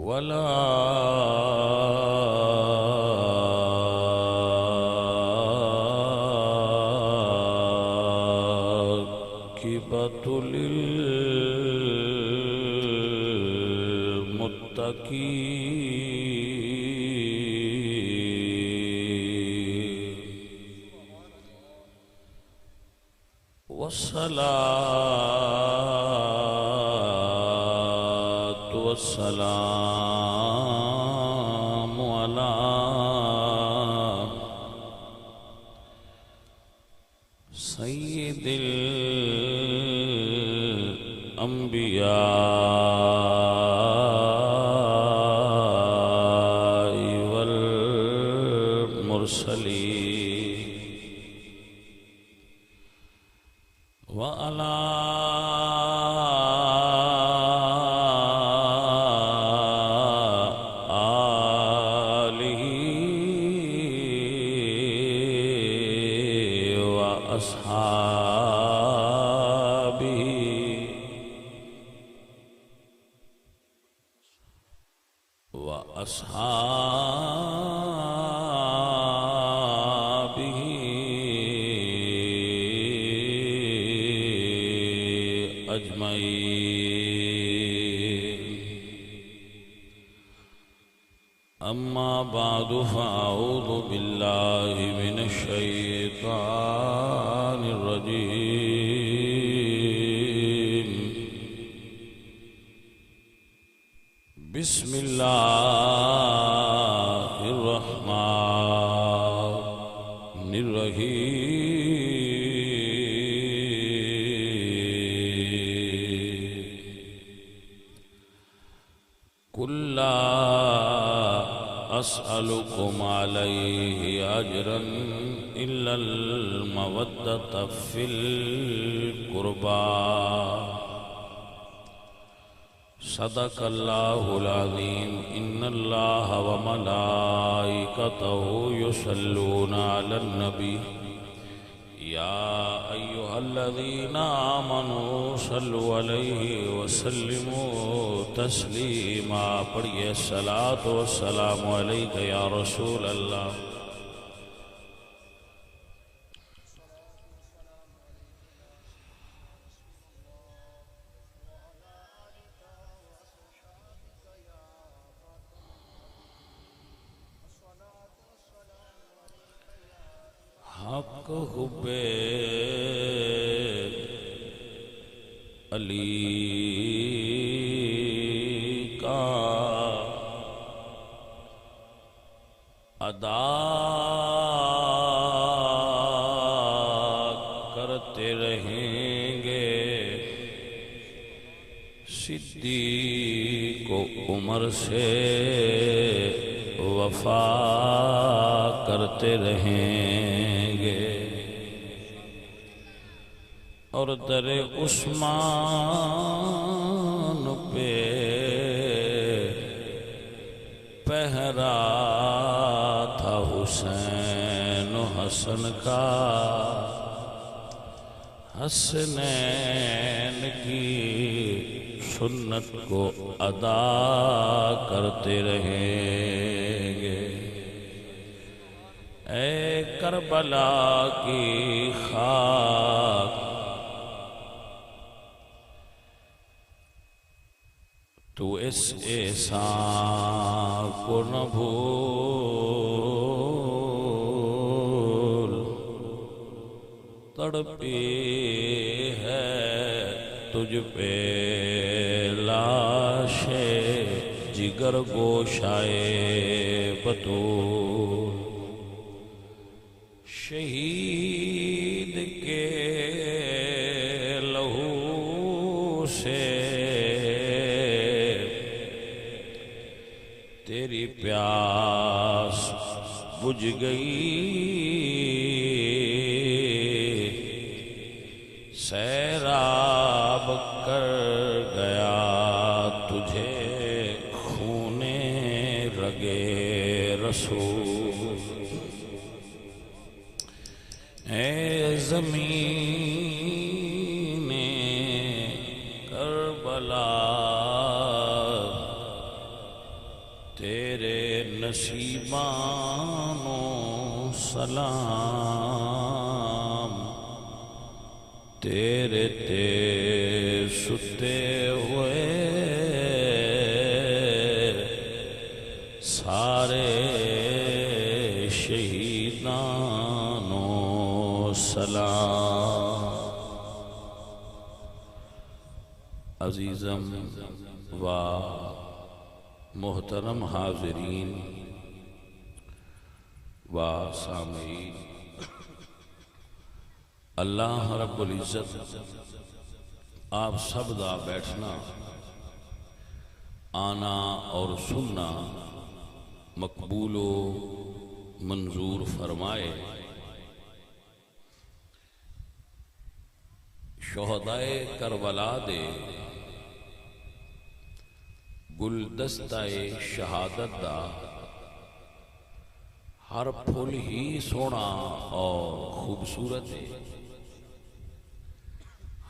ولا عاقبة للمتقين والصلاة والسلام على سيد الأنبياء والمرسلين وعلى آله وأصحابه أجمعين أما بعد فأعوذ بالله من الشيطان الرجيم بسم الله الرحمن الرحيم قل لا أسألكم عليه أجرا إلا المودة في القربى صدق الله العظيم إن الله وملائكته يصلون على النبي يا أيها الذين آمنوا صلوا عليه وسلموا تسليما پڑھیے الصلاة والسلام عليك يا رسول الله حق حب علی کا ادا کرتے رہیں گے صدیق و عمر سے وفا کرتے رہیں گے اور در عثمان پہ پہرا تھا حسین و حسن کا حسنین کی سنت کو ادا کرتے رہیں گے اے کربلا کی خاک تو اس احسان کو نہ بھول تڑپی ہے تجھ پہ لاش جگر گوشائے بطول شہید کے لہو سے تیری پیاس بجھ گئی سیراب کر گیا تجھے خون رگے رسول اے زمین کربلا نصیبانو سلام تیرے تے ستے ہوئے سارے شہیدانو سلام۔ عزیزم و محترم حاضرین و سامعین، اللہ رب العزت آپ سب دا بیٹھنا آنا اور سننا مقبول و منظور فرمائے۔ شہدائے کربلا دے گلدستہ شہادت دا ہر پھول ہی سونا اور خوبصورت ہے،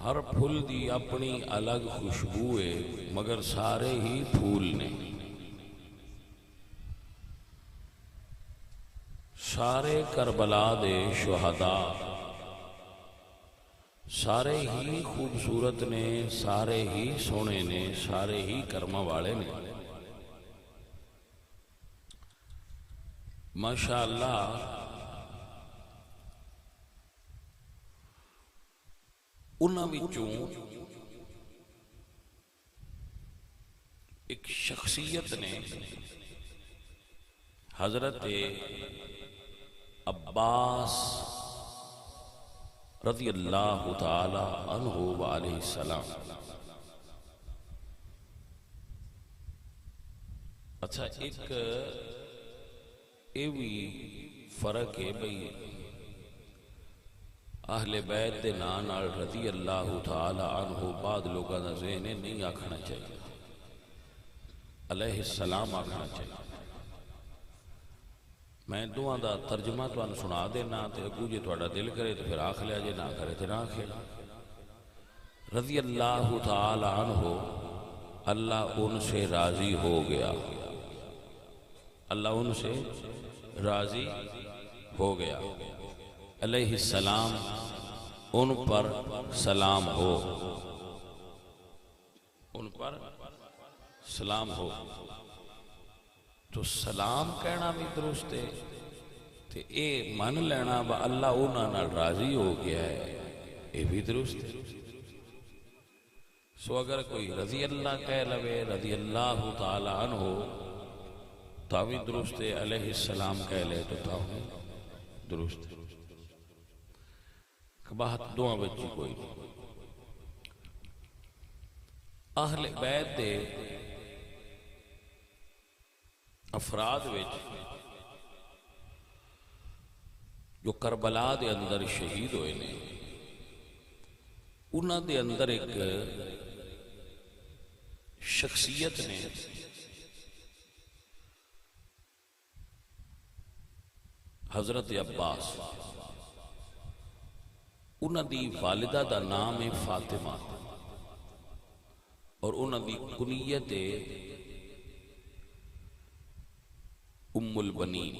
ہر پھول دی اپنی الگ خوشبو ہے، مگر سارے ہی پھول نے۔ سارے کربلا دے شہداء سارے ہی خوبصورت نے، سارے ہی سونے نے، سارے ہی کرما والے نے۔ ماشاءاللہ انہاں وچوں ایک شخصیت نے حضرت عباس رضی اللہ تعالی عنہ وعلیہ السلام۔ اچھا ایک یہ بھی فرق ہے بھئی اہل بیت دے نال رضی اللہ تعالی عنہ بعد لوگاں دا ذہن نہیں آکھنا چاہیے، علیہ السلام آکھنا چاہیے۔ میں دعا دا ترجمہ تو انہوں سنا دینا تے اگو جے توڑا دل کرے تو پھر آکھ لیا، جے نہ کرے تو نہ آکھے۔ رضی اللہ تعالی عنہ، اللہ ان سے راضی ہو گیا، اللہ ان سے راضی ہو گیا۔ علیہ السلام ان پر سلام ہو، ان پر سلام ہو۔ تو سلام کہنا بھی درست ہے، تے اے من لینا با اللہ انہاں نال راضی ہو گیا ہے، اے بھی درست ہے۔ سو اگر کوئی رضی اللہ کہہ لوے، رضی اللہ تعالی عنہ، تو بھی درست ہے، علیہ السلام کہہ لے تو بھی درست ہے۔ کباہت دعا بچی کوئی نہیں۔ اہل بیت دے افراد وچ جو کربلا دے اندر شہید ہوئے نے، انہاں دے اندر ایک شخصیت نے حضرت عباس، انہاں دی والدہ دا نام ہے فاطمہ اور انہاں دی کنیت ہے ام البنین۔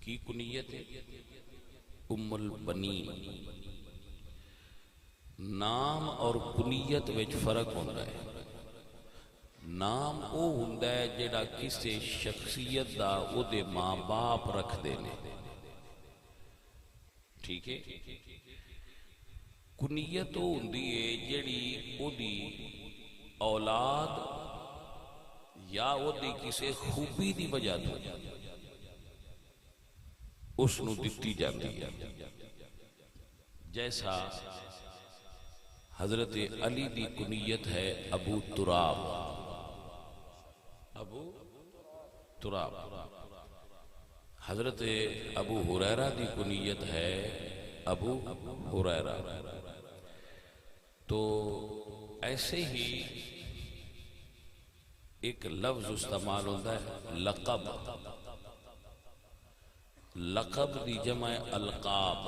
کی کنیت ہے؟ ام البنین۔ نام اور کنیت وچ فرق ہوتا ہے۔ نام او ہوندا ہے جڑا کسی شخصیت دا او دے ماں باپ رکھ دینے، ٹھیک ہے؟ کنیت او ہوندی ہے جڑی او دی اولاد یا وہ دی کسی خوبی دی وجہ تو اس نو دتی جاتی ہے۔ جیسا حضرت علی دی کنیت ہے ابو تراب، ابو تراب۔ حضرت ابو ہریرہ دی کنیت ہے ابو ہریرہ۔ تو ایسے ہی ایک لفظ استعمال ہوتا ہے لقب، لقب دی جمع القاب،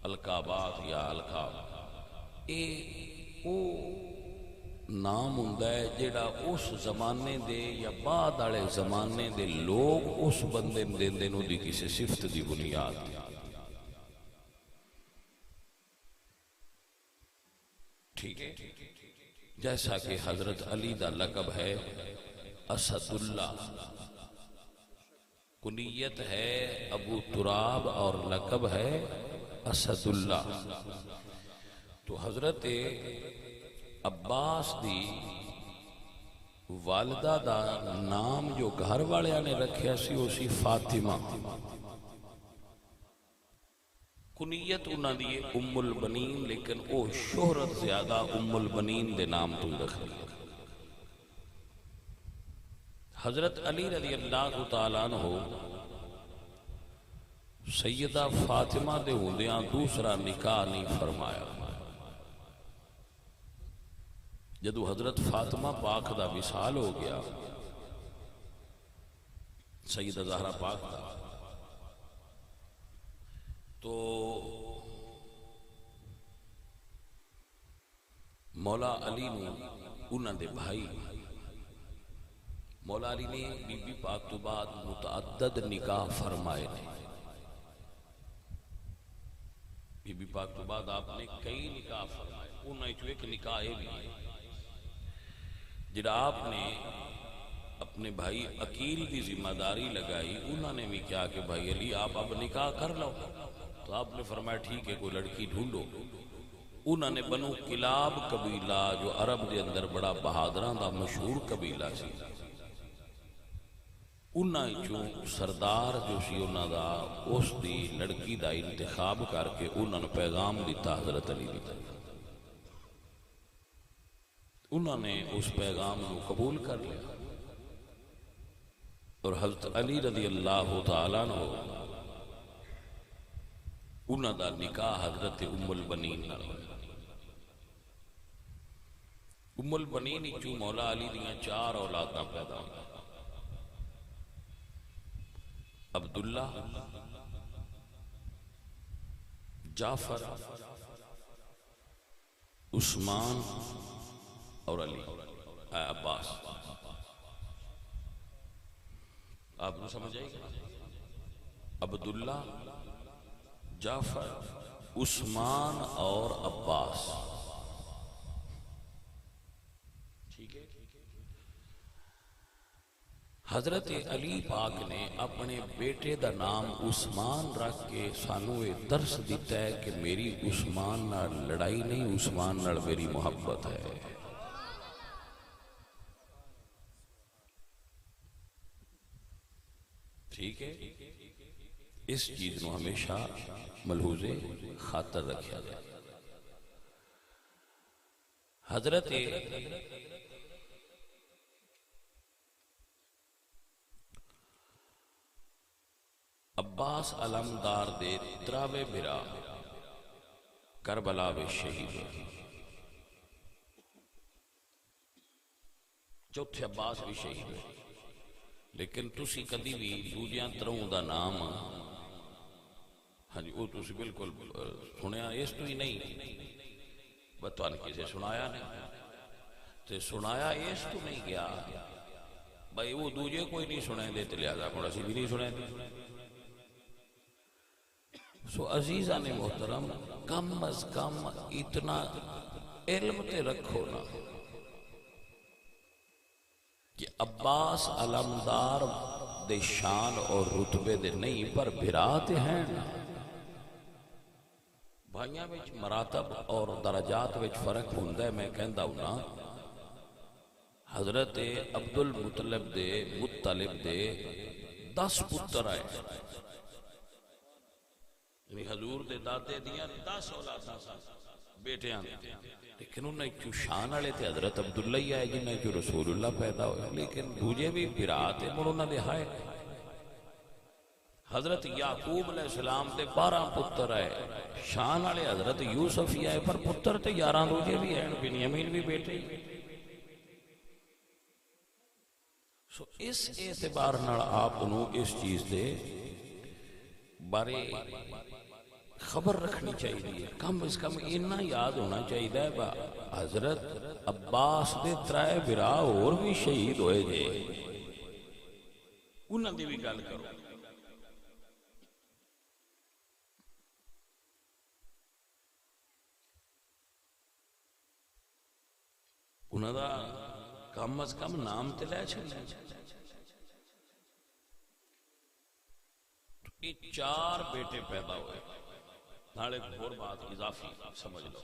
القابات یا القاب۔ او نام ہوندا ہے جڑا اس زمانے دے یا بعد والے زمانے دے لوگ اس بندے نوں دیندے نوں دی کسی صفت دی بنیاد تے۔ ٹھیک ہے، جیسا کہ حضرت علی دا لقب ہے اسد اللہ، کنیت ہے ابو تراب اور لقب ہے اسد اللہ۔ تو حضرت عباس دی والدہ دا نام جو گھر والے نے رکھیا سی وہ سی فاطمہ، کنیت انہاں دی ام البنین، لیکن او شہرت زیادہ ام البنین دے نام تو رکھی۔ حضرت علی رضی اللہ تعالیٰ عنہ سیدہ فاطمہ دے ہوندیاں دوسرا نکاح نہیں فرمایا۔ جدو حضرت فاطمہ پاک دا وصال ہو گیا سیدہ زہرا پاک دا، تو مولا علی نے انہاں دے بھائی مولا علی نے بی بی پاک تو بعد متعدد نکاح فرمائے نے۔ بی بی پاک تو بعد آپ نے کئی نکاح فرمائے، انہاں چو ایک نکاح یہ بھی ہے جڑا آپ نے اپنے بھائی عقیل کی ذمہ داری لگائی۔ انہوں نے بھی کہا کہ بھائی علی آپ اب نکاح کر لو، تو آپ نے فرمایا ٹھیک ہے کوئی لڑکی ڈھونڈو۔ انہوں نے بنو کلاب قبیلہ جو عرب دے اندر بڑا بہادران دا مشہور قبیلہ سی، انہوں چوں سردار جو سی انہوں دا اس دی لڑکی دا انتخاب کر کے انہوں نے پیغام دیتا حضرت علی دی طرف۔ انہوں نے اس پیغام کو قبول کر لیا اور حضرت علی رضی اللہ تعالیٰ عنہ انہوں دا نکاح حضرت ام البنین نال ہویا۔ ام البنین چوں مولا علی دیاں 4 اولاداں پیدا ہوئیں، عبداللہ، جعفر، عثمان اور علی عباس۔ آپ نے سمجھ آئی گا؟ عبداللہ، جعفر، عثمان اور عباس، ٹھیک ہے۔ حضرت علی پاک نے اپنے بیٹے دا نام عثمان رکھ کے سانو یہ درس دیتا ہے کہ میری عثمان نال لڑائی نہیں، عثمان نال میری محبت ہے۔ ٹھیک ہے، اس چیز نو ہمیشہ ملحوظ خاطر رکھا جائے۔ حضرت عباس علمدار دے تراوے برا کربلا میں شہید ہوئے، چوتھے عباس بھی شہید ہوئے، لیکن تسی کدی بھی دوجیاں تروں دا نام ہاں جی وہ تسی بالکل سنیا اس تو ہی نہیں، بتوان کسے سنایا نہیں تے سنایا اس تو نہیں گیا بھائی وہ دوجے کوئی نہیں سنائیں دے تے لہذا کوئی اسی بھی نہیں سنائیں دے۔ سو عزیزہ نے محترم کم از کم اتنا علم تے رکھو نا کہ عباس علمدار دے شان اور رتبے دے نہیں پر بھراتے ہیں نا، بھائیاں وچ مراتب اور درجات وچ فرق ہوندا ہے۔ میں کہندا ہوں نا حضرت عبد المطلب دے 10 پتر آئے، یعنی حضور دے دادے دیاں 10 اولاداں بیٹیاں، لیکن انہیں کیوں شان والے تے حضرت عبداللہ ہی آئے جنہیں کیوں رسول اللہ پیدا ہوئے، لیکن دوجے بھی برات مڑ انہوں نے ہائے۔ حضرت یعقوب علیہ السلام دے 12 پتر آئے، شان والے حضرت یوسف ہی آئے، پر پتر تے 11 دوجے بھی ہیں، بنیامین بھی بیٹے ہی۔ سو اس اعتبار نال آپ انہوں اس چیز دے بارے خبر رکھنی چاہیے، کم از کم اتنا یاد ہونا چاہیے با حضرت عباس دے ترائے برا اور بھی شہید ہوئے جے، انہاں دی بھی گل کرو۔ انہاں دا کم از کم نام تے لے چھڑنا۔ یہ 4 بیٹے پیدا ہوئے، نالے اور بات اضافی سمجھ لو،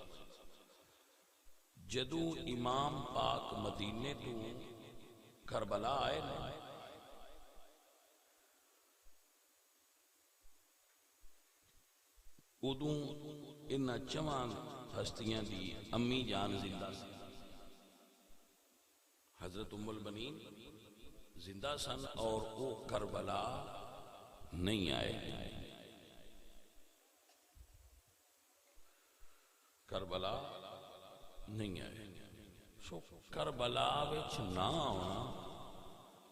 جدو امام پاک مدینے تو کربلا آئے نا، ادوں انہاں 4 ہستیاں دی امی جان زندہ سی، حضرت ام البنین زندہ سن اور وہ کربلا نہیں آئے، کربلا نہیں آئے۔ سو کربلا وچ نہ آنا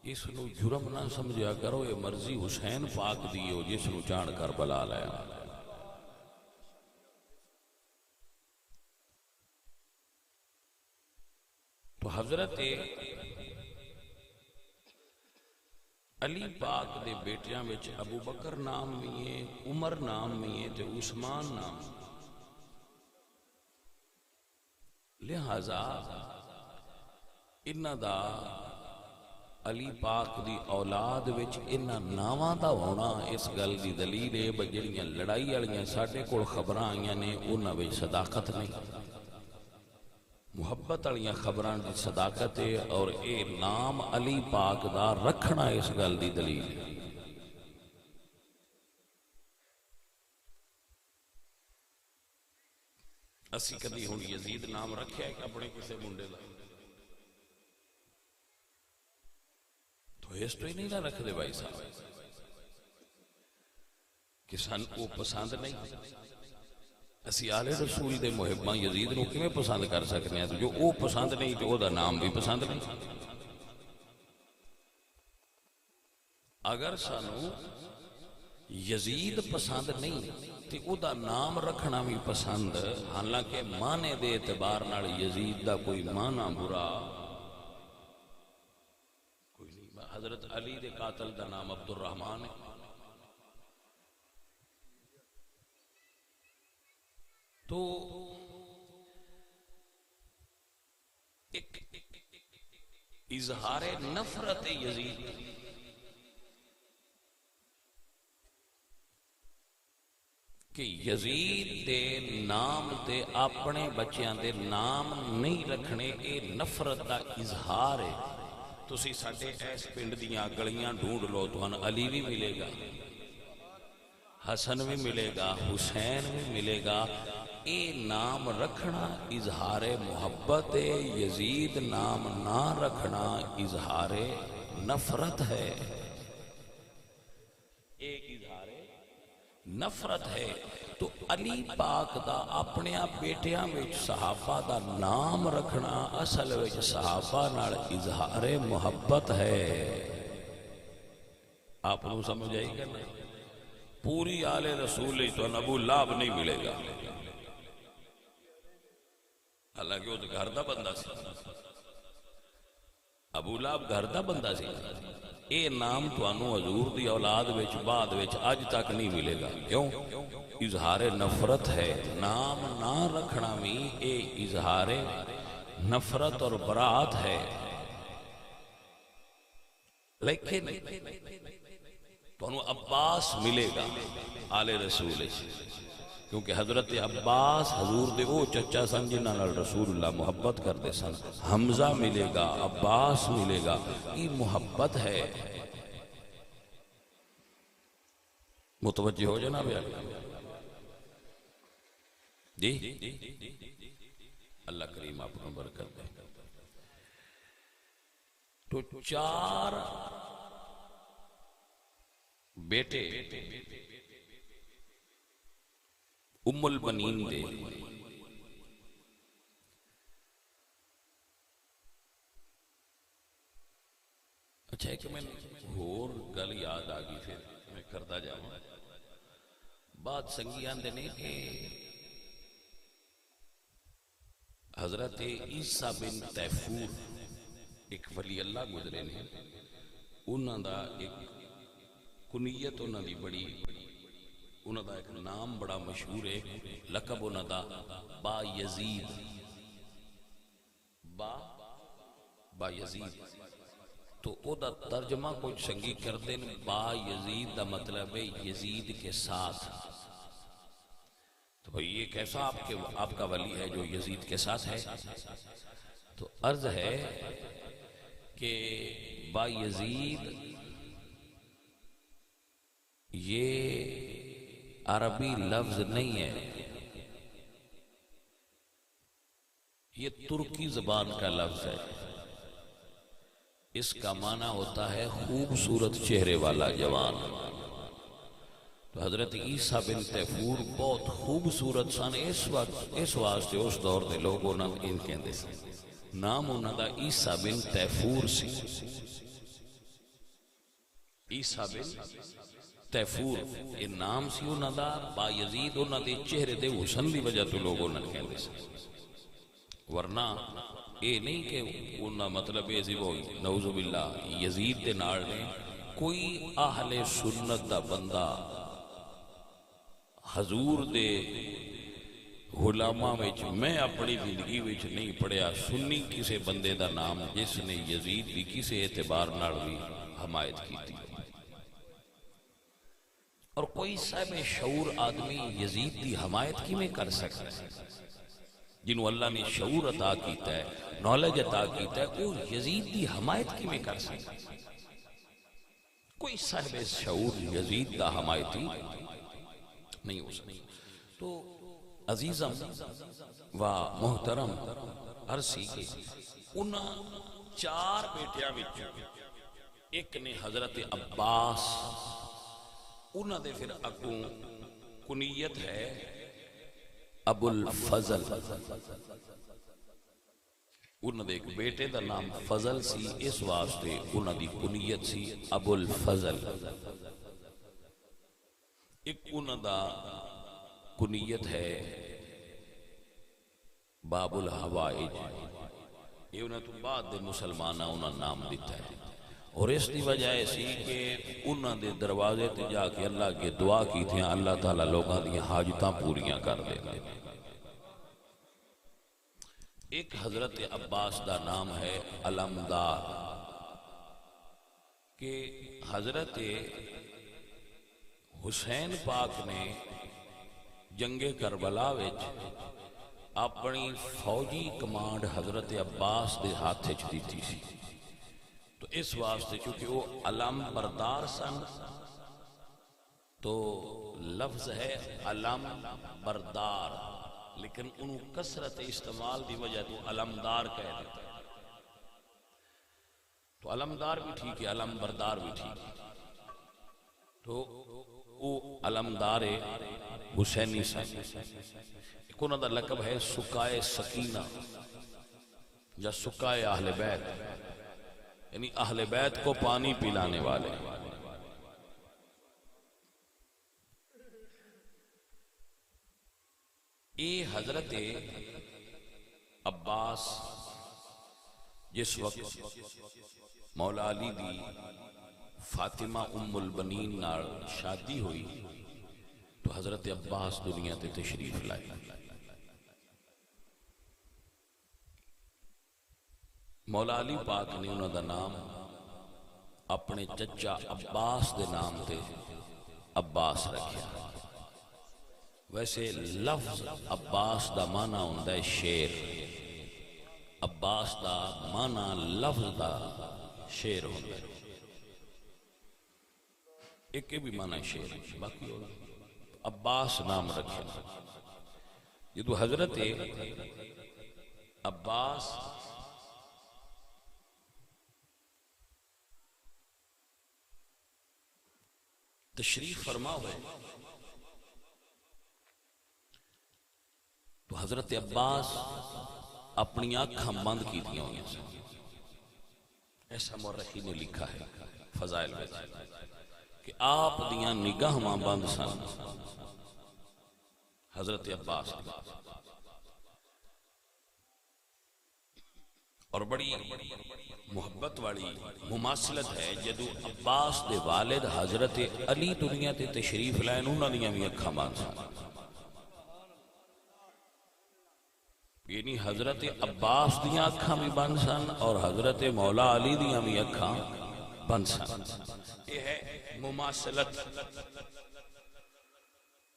اس نو جرم نہ سمجھا کرو، یہ مرضی حسین پاک دیو جس نو جان کربلا لایا۔ تو حضرت علی پاک دے بیٹیاں وچ ابو بکر نام بھی ہے، عمر نام بھی ہے تے عثمان نام، لہذا انہاں دا علی پاک دی اولاد وچ انہاں ناواں دا ہونا اس گل دی دلیل ہے بہ جڑیاں لڑائی والیاں ساڈے کول خبراں آئیاں نے انہاں وچ صداقت نہیں، محبت والیاں خبراں دی صداقت ہے، اور اے نام علی پاک دا رکھنا اس گل دی دلیل ہے۔ اسی کدی ہن یزید نام رکھیا ہے کہ اپنے کسے منڈے دا؟ تو اس تو ہی نہیں نہ رکھ دے بھائی صاحب کہ سن کو پسند نہیں۔ اسی آل رسول دے محباں یزید نو کیویں پسند کر سکنے ہیں؟ جو او پسند نہیں تو او دا نام بھی پسند نہیں۔ اگر سانو یزید پسند نہیں تو او دا نام رکھنا بھی پسند، حالانکہ معنی دے اعتبار نال یزید دا کوئی معنی برا کوئی نہیں۔ حضرت علی دے قاتل دا نام عبد الرحمن ہے، تو ایک اظہار نفرت یزید کہ یزید دے نام تے اپنے بچیاں دے نام نہیں رکھنے، اے نفرت دا اظہار ہے۔ تسی ساڈے ایس پنڈ دیاں گلیاں ڈھونڈ لو تو علی بھی ملے گا، حسن بھی ملے گا، حسین بھی ملے گا۔ اے نام رکھنا اظہار محبت ہے، یزید نام نہ رکھنا اظہار نفرت ہے، ایک اظہار نفرت ہے۔ تو علی پاک دا اپنے بیٹیاں وچ صحابہ دا نام رکھنا اصل وچ صحابہ نال اظہار محبت ہے۔ آپ کو سمجھ آئی کہ نہیں؟ پوری آل رسول تو ابو لہب نہیں ملے گا، حالانکہ وہ تو گھر دا بندہ سی، ابو لہب گھر دا بندہ سی۔ اے نام توانو حضور دی اولاد وچ بعد وچ اج تک نہیں ملے گا، کیوں؟ اظہار نفرت ہے۔ نام نہ رکھنا بھی اے اظہار نفرت اور برات ہے۔ لیکن توانو عباس ملے گا آل رسول، کیونکہ حضرت عباس حضور دے او چچا سن جنہاں نال رسول اللہ محبت کرتے سن۔ حمزہ ملے گا، عباس ملے گا، یہ محبت ہے۔ متوجہ ہو جناب جی، اللہ کریم آپ کو برکت دے۔ تو 4 بیٹے ام البنین دے، اچھا ہے کہ میں اور گل یاد آگئی، پھر میں کردہ جاؤں۔ بات سنگی آندے نے کہ حضرت عیسیٰ بن تیفور ایک ولی اللہ گزرے نے، انہاں دا ایک کنیت انہاں دی بڑی، انہاں دا ایک نام بڑا مشہور ہے، لقب انہاں دا با یزید، با یزید، تو او دا ترجمہ کچھ سنگی کر دیں، با یزید دا مطلب ہے یزید کے ساتھ. تو بھئی یہ کیسا آپ کا ولی ہے جو یزید کے ساتھ ہے؟ تو عرض ہے کہ با یزید یہ عربی لفظ نہیں ہے، یہ ترکی زبان کا لفظ ہے. اس کا معنی ہوتا ہے خوبصورت چہرے والا جوان. تو حضرت عیسیٰ بن تیفور بہت خوبصورت سن، اس واسطے اس دور دے لوگ انہاں ان کہندے سن، نام انہاں دا عیسیٰ بن تیفور سی. عیسیٰ بن تیفور یہ نام سی انہاں دا. با یزید انہاں دے چہرے دے حسن دی وجہ تو لوگ انہاں کہندے سن، ورنہ اے نہیں کہ انہاں مطلب یہ سی وہ نعوذ باللہ یزید دے نال نے. کوئی اہل سنت دا بندہ حضور دے غلاماں وچ میں اپنی زندگی وچ نہیں پڑھیا سنی کسے بندے دا نام جس نے یزید بھی کسے اعتبار نال بھی حمایت کی تھی. اور کوئی صاحب شعور آدمی یزید دی حمایت کی میں کر سکتا ہے؟ جنہوں اللہ نے شعور عطا کیتا ہے، نالج عطا کیتا ہے، وہ یزید دی حمایت کی میں کر سکتا ہے؟ کوئی صاحب شعور یزید دا حمایتی نہیں ہو سکتا. تو عزیزم و محترم عرصی کے انہاں 4 بیٹیاں وچ ایک نے حضرت عباس، انہاں دے پھر اگوں کنیت ہے ابو الفضل. انہاں دے ایک بیٹے دا نام فضل سی، اس واسطے انہاں دی کنیت سی ابو الفضل. ایک انہاں دا کنیت ہے باب الحوائج. یہ انہاں تو بعد دے مسلمانہ انہاں نام دیتا ہے، اور اس دی وجہ ایسی کہ انہاں دے دروازے تے جا کے اللہ کے دعا کی تھیں، اللہ تعالیٰ لوگاں دی حاجتاں پوریاں کر دے گا. ایک حضرت عباس دا نام ہے علمدار، کہ حضرت حسین پاک نے جنگ کربلا وچ اپنی فوجی کمانڈ حضرت عباس دے ہاتھ وچ دتی سی. تو اس واسطے چونکہ وہ علم بردار سن تو لفظ ہے علم بردار، لیکن انہوں کثرت استعمال دی وجہ تو علمدار کہہ دیتا ہے. تو علمدار بھی ٹھیک ہے، علم بردار بھی ٹھیک ہے. تو وہ علمدار حسینی سن. ایک انہوں دا لقب ہے سکائے سکینہ یا سکائے اہل بیت، یعنی اہل بیت کو پانی پلانے والے. یہ حضرت عباس جس وقت مولا علی دی فاطمہ ام البنین نال شادی ہوئی تو حضرت عباس دنیا تے تشریف لائے. مولا علی پاک نے انہوں دا نام اپنے چچا عباس دے نام تے عباس رکھیا. ویسے لفظ عباس دا معنی ہوندہ ہے شیر، عباس دا معنی لفظ دا شیر ہوندہ ہے. ایک کے بھی معنی شیر ہے، باقی عباس نام رکھے. یہ تو حضرت عباس تشریف فرما ہوئے تو حضرت عباس اپنی آنکھاں بند کی دیا ہوئی ہیں. ایسا مورخی نے لکھا ہے فضائل میں کہ آپ دیاں نگاہ ماں بند سن حضرت عباس دی، اور بڑی محبت والی مماثلت ہے جدو عباس دے والد حضرت علی دنیا تے تشریف لائن انہاں دیاں وی اکھاں بند سن، یعنی حضرت عباس دیاں اکھاں بھی بند سن اور حضرت مولا علی دیاں بھی اکھاں بند سن۔ یہ ہے مماثلت۔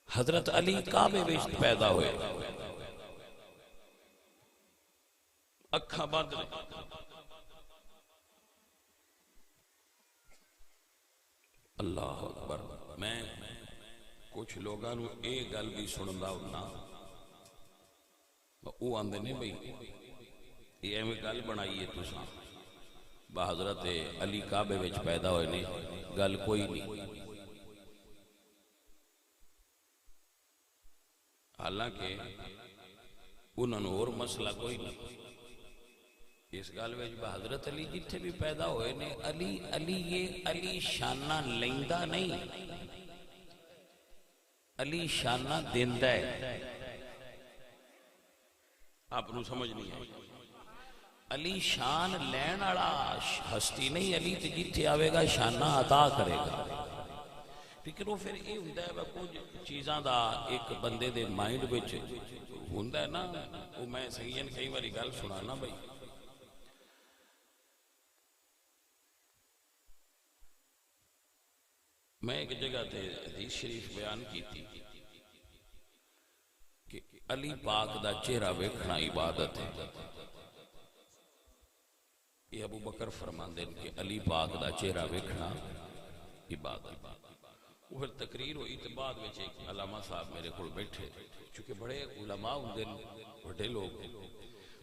حضرت علی کعبے وچ پیدا ہوئے، اکھاں بند اللہ اکبر۔ میں کچھ لوگاں نو اے گل بھی سندا ہونا، وہ آندے نے بھئی یہ ایویں گل بنائی ہے تساں با حضرت علی کعبے وچ پیدا ہوئے نے، گل کوئی نہیں۔ حالانکہ انہوں نے اور مسئلہ کوئی نہیں، اس گل وچ با حضرت علی جتھے بھی پیدا ہوئے نے، علی علی یہ علی شانہ لیندا نہیں، علی شانہ دیندا ہے۔ آپ نو سمجھ نہیں آئی؟ علی شان لین والا ہستی نہیں، علی تے جتھے آوے گا شانہ عطا کرے گا۔ لیکن وہ پھر یہ ہوندا ہے کچھ چیزاں دا ایک بندے دے مائنڈ وچ ہوندا ہے نا، وہ میں سہین کئی باری گل سنانا بھائی۔ میں ایک جگہ تے حدیث شریف بیان کی تھی کہ علی پاک دا چہرہ ویکھنا عبادت ہے۔ یہ ابو بکر فرماندے کہ علی پاک دا چہرہ ویکھنا عبادت۔ وہ پھر تقریر ہوئی تو بعد میں ایک علامہ صاحب میرے کو بیٹھے، چونکہ بڑے علماء ہوندے بڑے لوگ،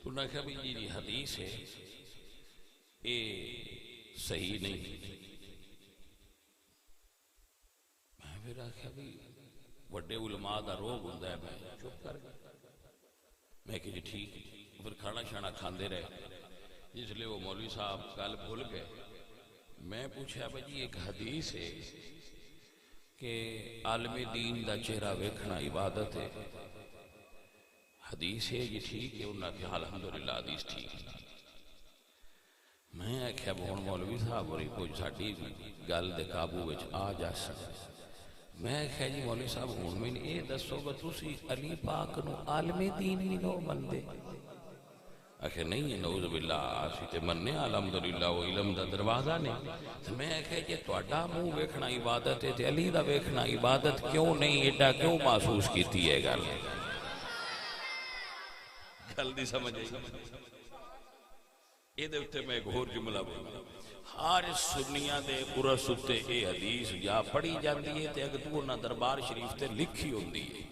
انہوں نے کہا بھی یہ حدیث ہے یہ صحیح نہیں۔ میں پھر آخیا بھی بڑے علماء دا روگ ہوندا ہے، میں چپ کر گیا۔ میں کہ جی ٹھیک، پھر کھانا شانا کھاندے رہے۔ جس لئے وہ مولوی صاحب کل بھول گئے، میں پوچھا بھائی ایک حدیث ہے کہ عالم دین دا چہرہ ویکھنا عبادت ہے، حدیث ہے یہ ٹھیک ہے؟ انہوں نے کہا الحمدللہ حدیث ٹھیک ہے۔ میں کہا بہن مولوی صاحب اور کچھ ساڑی گل دے قابو وچ آ جا سکتا۔ میں کہا جی مولوی صاحب ہون میں یہ دسو گا تسی علی پاک نو عالم دین بھی نو مندے؟ آخر نہیں ہے، نعوذ باللہ، آسی تے مننے الحمدللہ وہ علم دا دروازہ نہیں۔ میں کہا جی توڑا منہ ویکھنا عبادت ہے تے علی دا ویکھنا عبادت کیوں نہیں؟ ایڈا کیوں محسوس کیتی ہے گل؟ گل دی سمجھ آئی؟ یہ دے اتے میں ایک اور جملہ بولا، ہر سنیاں دے قرص اتے اے حدیث یا پڑھی جاندی ہے تے اگر تو نہ دربار شریف تے لکھی ہوندی ہے،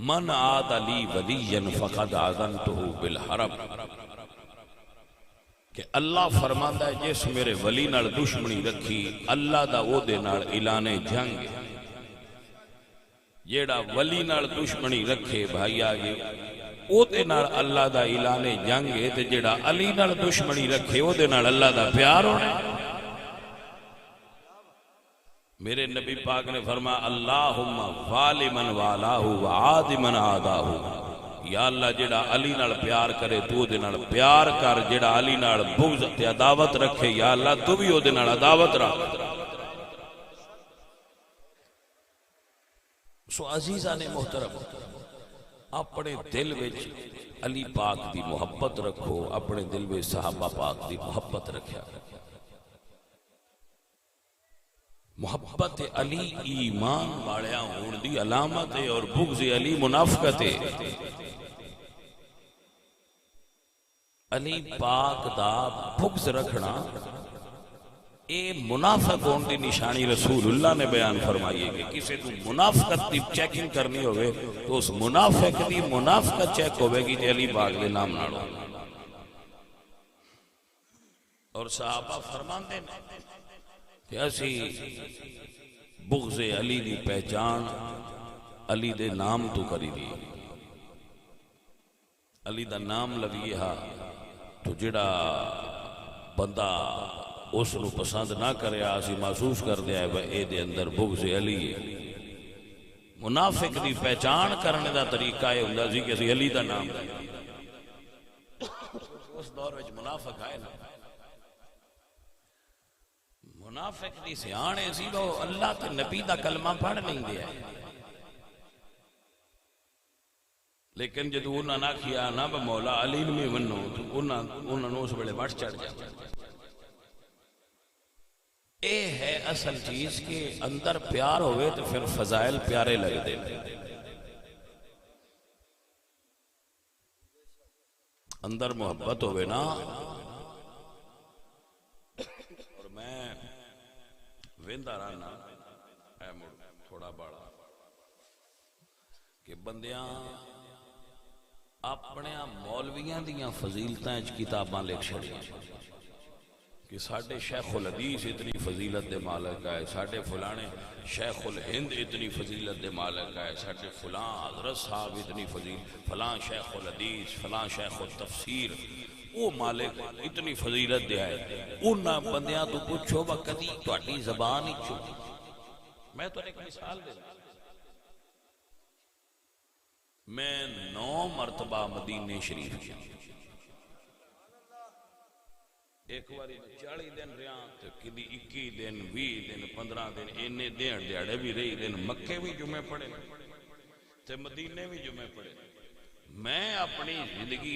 من عاد لی ولی فقد آذنتہ بالحرب، کہ اللہ فرماندا ہے جس میرے ولی نال دشمنی رکھی اللہ دا او دے نال اعلان جنگ۔ جیڑا ولی نال دشمنی رکھے بھائی آگے او دے نال اللہ دا اعلان جنگ ہے، تے جیڑا علی نال دشمنی رکھے او دے نال اللہ دا پیار ہونا۔ میرے نبی پاک نے فرمایا اللہم والی من والاہو وعادی من آداہو، یا اللہ جیڑا علی نال پیار کرے تو دے نال پیار کر، جیڑا علی نال بغض تے عداوت رکھے یا اللہ تو بھی او دے نال عداوت رکھ۔ سو عزیزہ نے محترم، اپنے دل وچ علی پاک دی محبت رکھو، اپنے دل وچ صحابہ پاک دی محبت رکھیا۔ محبت علی ایمان والیاں ہون دی علامت ہے اور بغض علی منافقت ہے۔ علی پاک دا بغض رکھنا اے منافق ہون دی نشانی رسول اللہ نے بیان فرمائی ہے کہ کسی تو منافقت دی چیکنگ کرنی ہوئے تو اس منافق دی منافقت چیک ہوئے گی تے علی پاک دے نام ناڑو۔ اور صحابہ فرمان دے کہ اسی بغض علی دی پہچان علی دے نام تو کری دی، علی دا نام لگیا تو جڑا بندہ اس نو پسند نہ کرے، آسی محسوس کر دیا ہے اے دے اندر بغض علی ہے۔ منافق دی پہچان کرنے دا طریقہ یہ ہوندا سی کہ اسی علی دا نام اس دور وچ منافق آئے نا، منافق دی سیانے سی وہ اللہ تے نبی دا کلمہ پڑھ نہیں دیا، لیکن جدو انہاں نہ کیا نہ مولا علی میں منو تو انہاں نو اس بڑے بڑھ چڑھ جاتا۔ اے ہے اصل چیز کہ اندر پیار ہوئے تو پھر فضائل پیارے لگ دے، اندر محبت ہوئے نا۔ اور میں ویندہ رہنا اے تھوڑا بڑا کہ بندیاں اپنے مولویاں دیاں فضیلتاں کتاباں لکھ چھڑیاں کہ ساڑھے شیخ الحدیث اتنی فضیلت دے مالک ہے، ساڑھے فلانے شیخ الہند اتنی فضیلت دے مالک ہے، ساڑھے فلاں حضرت صاحب اتنی فضیلت، فلاں شیخ الحدیث، فلاں شیخ التفسیر وہ مالک اتنی فضیلت دے آئے۔ انہاں بندیاں تو پوچھو با کدی توڑی زبان ہی چھو۔ میں تو ایک مثال دے دوں، میں 9 مرتبہ مدینہ شریف کیا، ایک باری 40 دن رہا تو کدی 21 دن 20 دن 15 دن اینے دن دیڑے بھی رہی دن، مکے بھی جمعے پڑے تے مدینے بھی جمعے پڑے۔ میں اپنی زندگی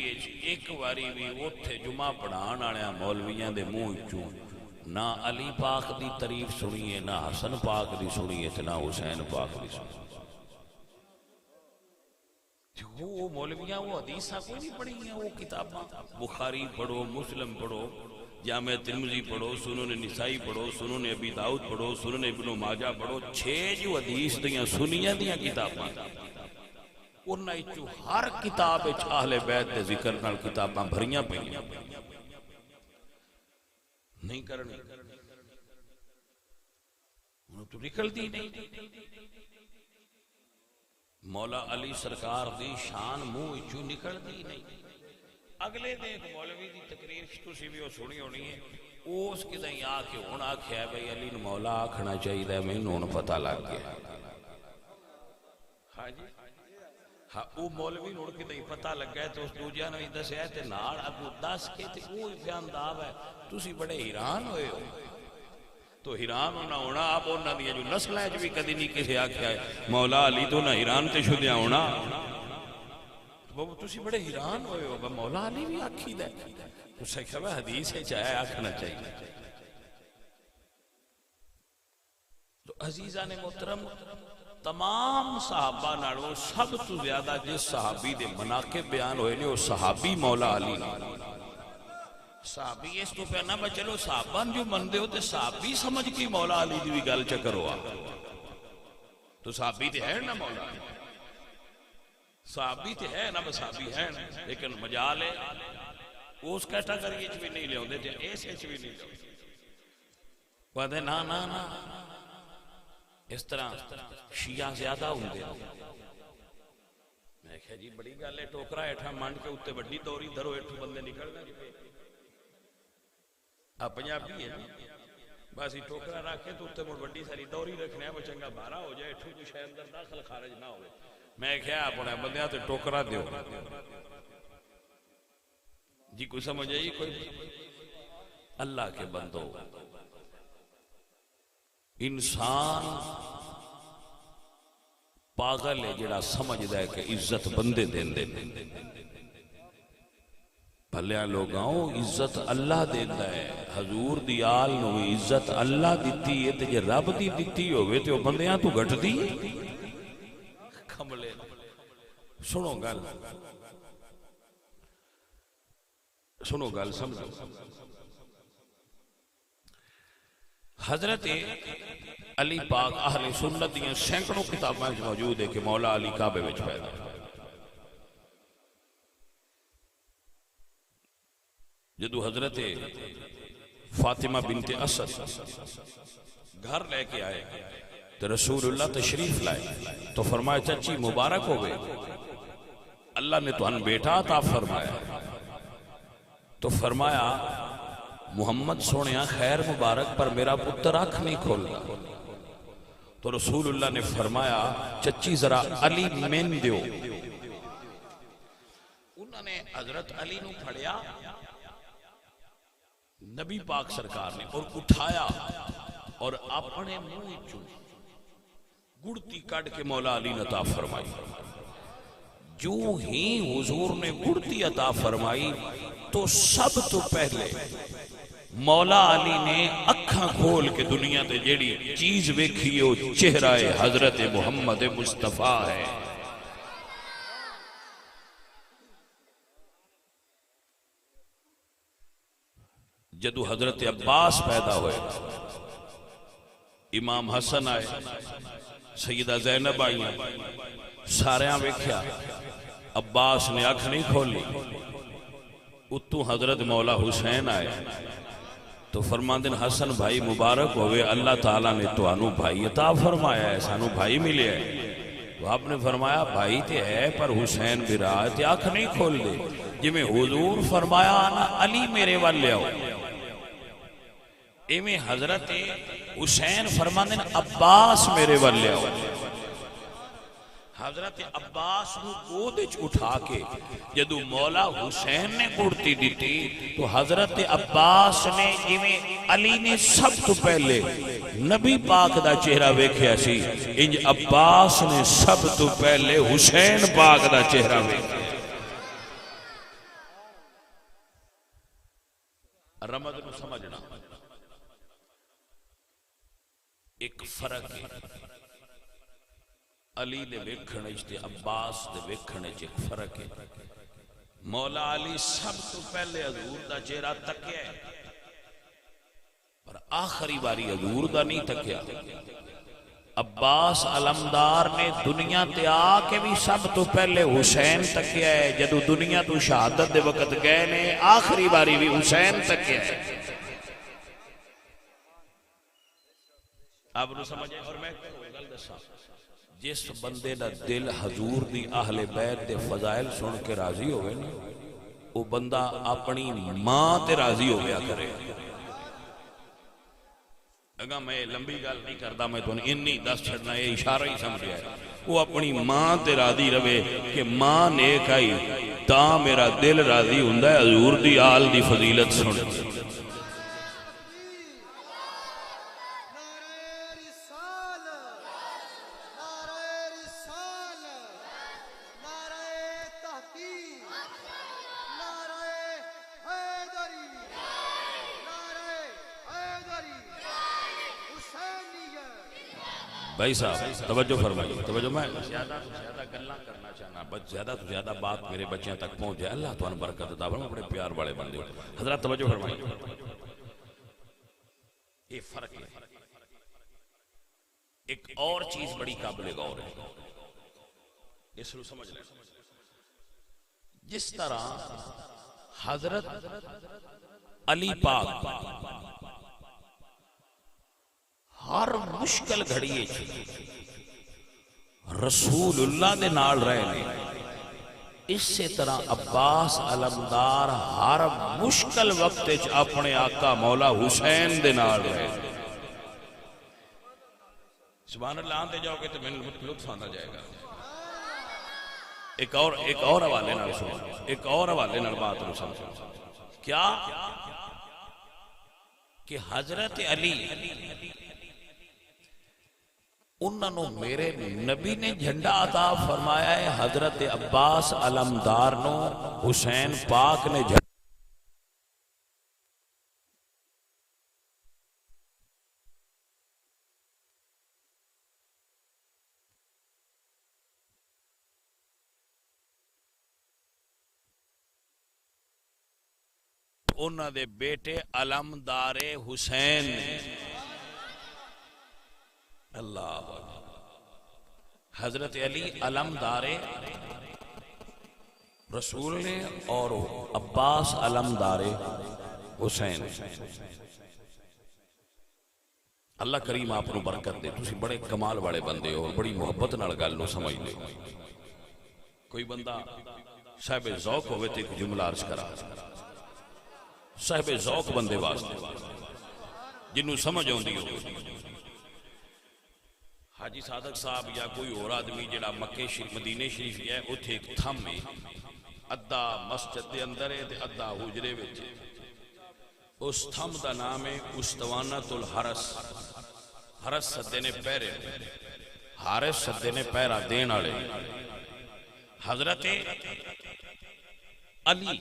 ایک باری بھی اوتھے جمعہ پڑھان آیا مولویاں دے منہ چوں نہ علی پاک دی تعریف سنیے، نہ حسن پاک دی سنیے، نہ حسین پاک دی سنیے۔ وہ مولویاں وہ حدیثاں کوئی نہیں پڑھی ہیں، وہ کتاباں بخاری پڑھو، مسلم پڑھو، جامع ترمذی پڑھو، سنن نسائی پڑھو، سنن ابی داؤد پڑھو، سنن ابن ماجہ پڑھو، 6 جو حدیث دیاں سنیاں دیاں کتاباں، انہاں وچوں ہر کتاب وچ اہل بیت دے ذکر نال کتاباں بھریاں پئیاں نہیں کرنی، انہوں تو نکلتی نہیں۔ مولا علی سرکار دی شان منہ وچوں نکلتی نہیں۔ اگلے دن ایک مولوی دی تقریر تسی بھی وہ سنی ہونی ہے، اس کدیں آ کے ہن آکھیا بھئی علی نو مولا آکھنا چاہیے، مینوں ہن پتہ لگ گیا۔ ہاں جی ہاں، وہ مولوی نو کدیں پتہ لگ گیا تو اس دوجیاں نے دسیا تے نال اگوں دس کے تے وہ بیانداب ہے، تسی بڑے حیران ہوئے ہو۔ تو حیران ہونا ہونا آپ انہاں دی جو نسل ہے جو بھی کدی نہیں کسے آکھیا ہے مولا علی تو نہ حیران تے شدیاں ہونا، بابا تسی بڑے حیران ہوئے ہو، مولا علی بھی آکھی دے، اسے کہا حدیث ہے چاہے آکھنا چاہیے۔ تو عزیزان محترم، تمام صحابہ نالوں سب تو زیادہ جس صحابی دے مناقب بیان ہوئے نے وہ صحابی مولا علی نے۔ صحابی اس تو پہنا با چلو صحابان جو مندے ہوتے صحابی سمجھ کی مولا علی دی بھی گل چکر ہوا، تو صحابی تے ہے نا مولا علی، صحابی تے ہے نا، بس صحابی ہے نا، لیکن مجال ہے اس کیٹاگری اچ بھی نہیں لے ہوندے تے اس اچ بھی نہیں لے ہوندے، کہتے نا نا نا اس طرح شیعہ زیادہ ہوندے۔ میں کہا جی بڑی گل ہے، ٹوکرا ایٹھا منڈ کے اتے بڑی دوری درو ایٹھو بندے نکل گئے، آپ پنجابی ہے بس ہی ٹوکرا رکھے تو اتے مڑ بڑی ساری دوری رکھنے ہیں، وہ چنگا بارہ ہو جائے ایٹھو کچھ اندر داخل خارج نہ ہوئے۔ میں کہا اپنے بندیاں تے ٹوکرا دیو جی، کوئی سمجھ آئی؟ کوئی اللہ کے بندو، انسان پاگل ہے جڑا سمجھ دے کہ عزت بندے دین دے، بھلیاں لوگاں عزت اللہ دیندا ہے، حضور دی آل نو عزت اللہ دیتی ہے، تے جے رب دی دیتی ہوئے تے وہ بندیاں تو گھٹ دی کھملے۔ سنو گل، سنو گل سمجھو، حضرت علی پاک اہل سنت دیاں سینکڑوں کتاباں موجود ہے کہ مولا علی کعبے وچ پیدا، جدو حضرت فاطمہ بنت اسد گھر لے کے آئے تو رسول اللہ تشریف لائے تو فرمایا چچی مبارک ہو گئے، اللہ نے تو ان بیٹا عطا فرمایا، تو فرمایا محمد سونیا خیر مبارک پر میرا پتر آنکھ نہیں کھولنا، تو رسول اللہ نے فرمایا چچی ذرا علی مین دیو. انہوں نے حضرت علی نو پھڑیا نبی پاک سرکار نے اور اٹھایا اور اپنے منہ چوں گڑتی کٹ کے مولا علی نے عطا فرمائی. جو ہی حضور نے گڑتی عطا فرمائی تو سب تو پہلے مولا علی نے اکھاں کھول کے دنیا تے جیڑی چیز ویکھی وہ چہرہ حضرت محمد مصطفیٰ ہے. جدو حضرت عباس پیدا ہوئے امام حسن آئے سیدہ زینب آئی ساریاں ویکھیا عباس نے آنکھ نہیں کھولی. اتو حضرت مولا حسین آئے تو فرماندن حسن بھائی مبارک ہوئے اللہ تعالیٰ نے تو انو بھائی عطا فرمایا ہے سانو بھائی ملے ہے. تو آپ نے فرمایا بھائی تے ہے پر حسین بھی رہا ہے تے آنکھ نہیں کھول دے جی میں حضور فرمایا آنا علی میرے والے آؤ ایمیں حضرت حسین فرماندن عباس میرے والے آؤ. حضرت عباس کو گود اٹھا کے جدو مولا حسین نے گڑتی دیتی تو حضرت عباس نے جویں علی نے سب تو پہلے نبی پاک دا چہرہ ویکھیا سی انج عباس نے سب تو پہلے حسین پاک دا چہرہ ویکھیا. رمض نو سمجھنا ایک فرق ہے علی دے ویکھنے تے عباس دے ویکھنے ایک فرق ہے. مولا علی سب تو پہلے حضور دا چہرہ تکیا ہے پر آخری باری حضور دا نہیں تکیا. عباس علمدار نے دنیا تے آ کے بھی سب تو پہلے حسین تکیا ہے. جدو دنیا تو شہادت دے وقت گئے نے آخری باری بھی حسین تکیا ہے. آپ نے سمجھے. اور میں گل دساں جس بندے دا دل حضور دی اہل بیت دے فضائل سن کے راضی ہوئے نا وہ بندہ اپنی ماں تے راضی ہو گیا کرے. اگر میں لمبی گل نہیں کرتا میں تو انی دس چھڑنا یہ اشارہ ہی سمجھا ہے. وہ اپنی ماں تے راضی رہے کہ ماں نیک آئی تاں میرا دل راضی ہوندا ہے حضور دی آل دی فضیلت سن. بھائی صاحب توجہ فرمائیے توجہ. میں زیادہ تو زیادہ گلاں کرنا چاہنا بس زیادہ تو زیادہ بات میرے بچیاں تک پہنچ جائے. اللہ تو ان برکت عطا فرمائے. بڑے پیار والے بندے حضرات توجہ فرمائیے. یہ فرق ہے. ایک اور چیز بڑی قابل غور ہے اس کو سمجھ لیں. جس طرح حضرت علی پاک ہر مشکل گھڑیے رسول اللہ دے نال رہے نے اسی طرح عباس علمدار ہر مشکل وقت اپنے آقا مولا حسین دے نال رہے. سبحان اللہ آنتے جاؤ گے تو میں لطف آنا جائے گا. ایک اور حوالے نال سنو ایک اور حوالے نال بات نو سمجھو. کیا کہ حضرت علی انہوں میرے نبی نے جھنڈا عطا فرمایا ہے. حضرت عباس علمدار نو حسین پاک نے جھنڈا انہوں دے بیٹے علمدار حسین اللہ. حضرت علی علمدار رسول نے اور عباس علمدار حسین. اللہ کریم آپ کو برکت دے. تسی بڑے کمال والے بندے ہو بڑی محبت نال گل نو سمجھ لے. کوئی بندہ صاحب ذوق ہوئے تو ایک جملہ عرض کرا. صاحب ذوق بندے واسطے جنہوں سمجھ ہوندی ہو. حاجی صادق صاحب یا کوئی اور آدمی جڑا مکے شریف مدینے شریف گیا ہے اتھے ایک تھم ہے ادھا مسجد دے اندر ہے تے ادھا حجرے وچ اس تھم دا نام ہے استوانۃ الحرس حرس سدے نے پہرے حارس سدے نے پہرا دین والے حضرت علی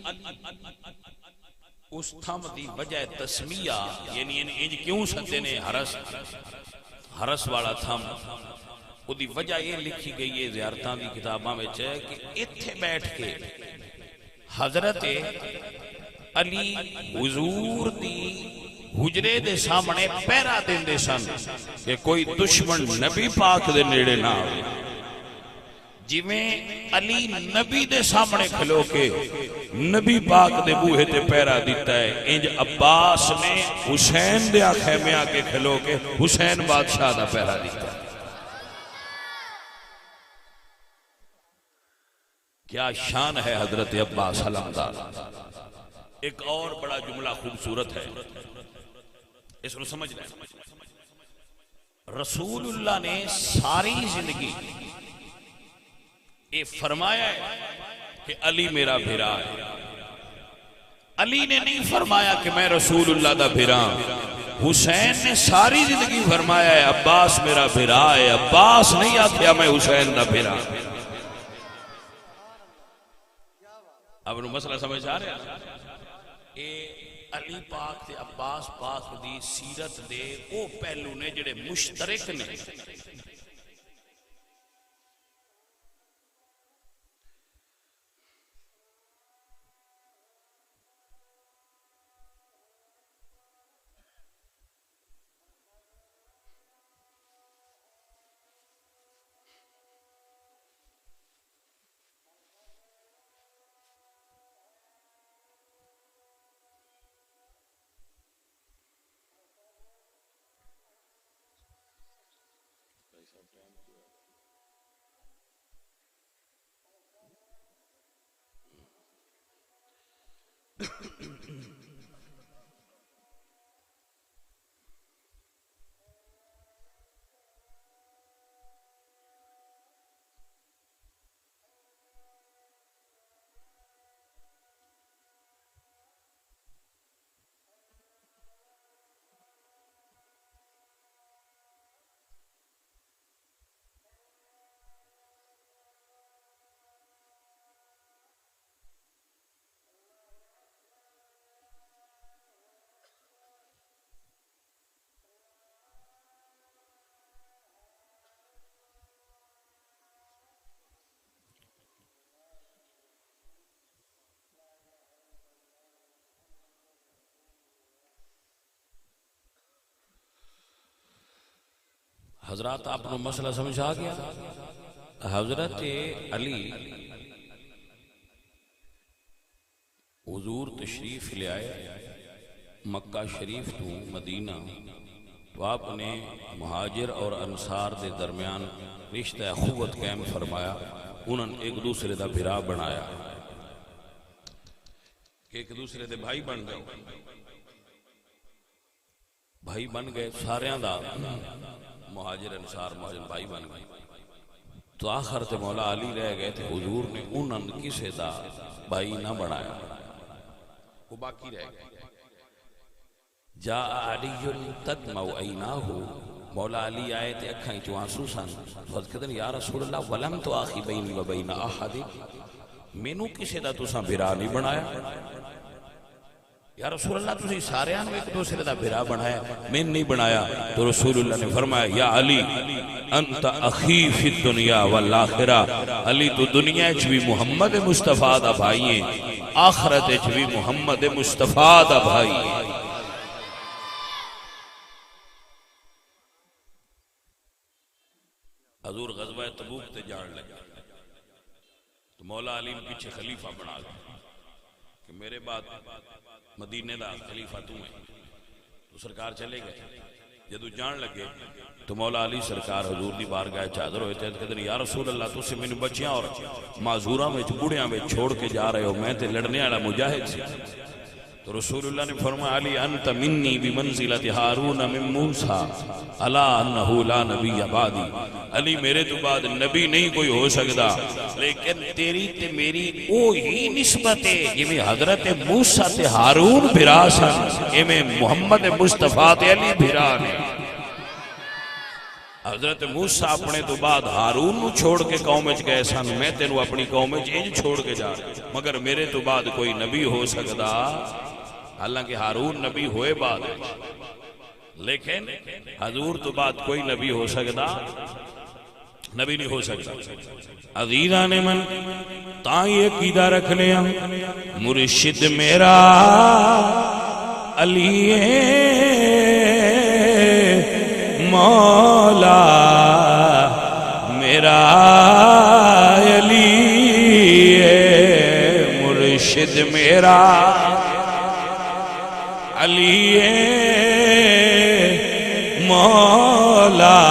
اس تھم دی وجہ تسمیہ یعنی انج کیوں سدے نے حرس والا تھم وہ دی وجہ یہ لکھی گئی ہے زیارتاں دی کتاباں میں ہے کہ اتھے بیٹھ کے حضرت علی حضور دی حجرے دے سامنے پہرا دیندے سن کہ کوئی دشمن نبی پاک دے نیڑے نہ آئے جویں علی نبی دے سامنے کھلو کے نبی پاک دے بوہے تے پہرا دیتا ہے انج عباس نے حسین دے آنکھیں میں آکے کھلو کے حسین بادشاہ دا پہرا دیتا ہے کیا شان ہے حضرت عباس علمدار ایک اور بڑا جملہ خوبصورت ہے اس کو سمجھ لیں رسول اللہ نے ساری زندگی یہ فرمایا ہے کہ علی میرا بھیرا ہے علی نے نہیں فرمایا کہ میں رسول اللہ دا بھیرا حسین نے ساری زندگی فرمایا ہے عباس میرا بھیرا ہے عباس نہیں آکھیا میں حسین دا بھیرا اب انہوں مسئلہ سمجھ آ رہے ہیں اے علی پاک تے عباس پاک دی سیرت دے او پہلو نے جڑے مشترک نے حضرات آپ کو مسئلہ سمجھ آ گیا حضرت علی حضور تشریف لے آئے مکہ شریف تو مدینہ تو آپ نے مہاجر اور انصار دے درمیان رشتہ اخوت قائم فرمایا انہوں نے ایک دوسرے دا بھرا بنایا کہ ایک دوسرے دے بھائی بن گئے ساریاں دا مہاجر انصار مہاجر بھائی بن گئے تو آخر تے مولا علی رہ گئے تھے حضور نے انہوں نے کسے دا بھائی نہ بنایا وہ باقی رہ گئے جا علی تدمع عیناہو مولا علی آئے تے اکھائیں چو آنسو سن فرض کہتے ہیں یا رسول اللہ ولم تو آخی بینی و بین احد مینوں کسے دا تساں بھرا نہیں بنایا یا رسول اللہ تسی سارے آنو ایک دوسرے دا بھرا بنایا میں نہیں بنایا تو رسول اللہ نے فرمایا یا علی انت اخی فی الدنیا والآخرہ علی تو دنیا اچھ بھی محمد مصطفیٰ دا بھائی ہیں آخرت اچھ بھی محمد مصطفیٰ دا بھائی ہیں حضور غزوہ تبوک تے جان لگا تو مولا علی پیچھے خلیفہ بنا گیا کہ میرے بعد مدینے دا خلیفہ تو ہے تو سرکار چلے گئے جدو جان لگے تو مولا علی سرکار حضور دی بارگاہ چادر ہوئے تھے کہتے ہیں یا رسول اللہ تو سے میں نے بچیاں اور معذوراں میں بوڑھیاں میں چھوڑ کے جا رہے ہو میں تے لڑنے والا مجاہد سے تو رسول اللہ نے فرمایا علی انت منی بمنزلت ہارون من موسیٰ الا انہو لا نبی بعدی، علی میرے تو بعد نبی نہیں کوئی ہو سکتا، لیکن تیری تے میری وہی نسبت ہے جویں حضرت موسیٰ تے ہارون بھرا سن، ایویں محمد مصطفیٰ تے علی بھرا نے۔ حضرت موسیٰ اپنے تو بعد ہارون نو چھوڑ کے قوم وچ گئے سن، میں تینوں اپنی قوم وچ انج چھوڑ کے جا رہا، مگر میرے تو بعد کوئی نبی ہو سکتا، حالانکہ ہارون نبی ہوئے بعد، لیکن حضور تو بعد کوئی نبی ہو سکتا نبی نہیں ہو سکتا۔ عزیزان من تاں یہ عقیدہ رکھ لیا مرشد میرا علی مولا میرا علی مرشد میرا علی مولا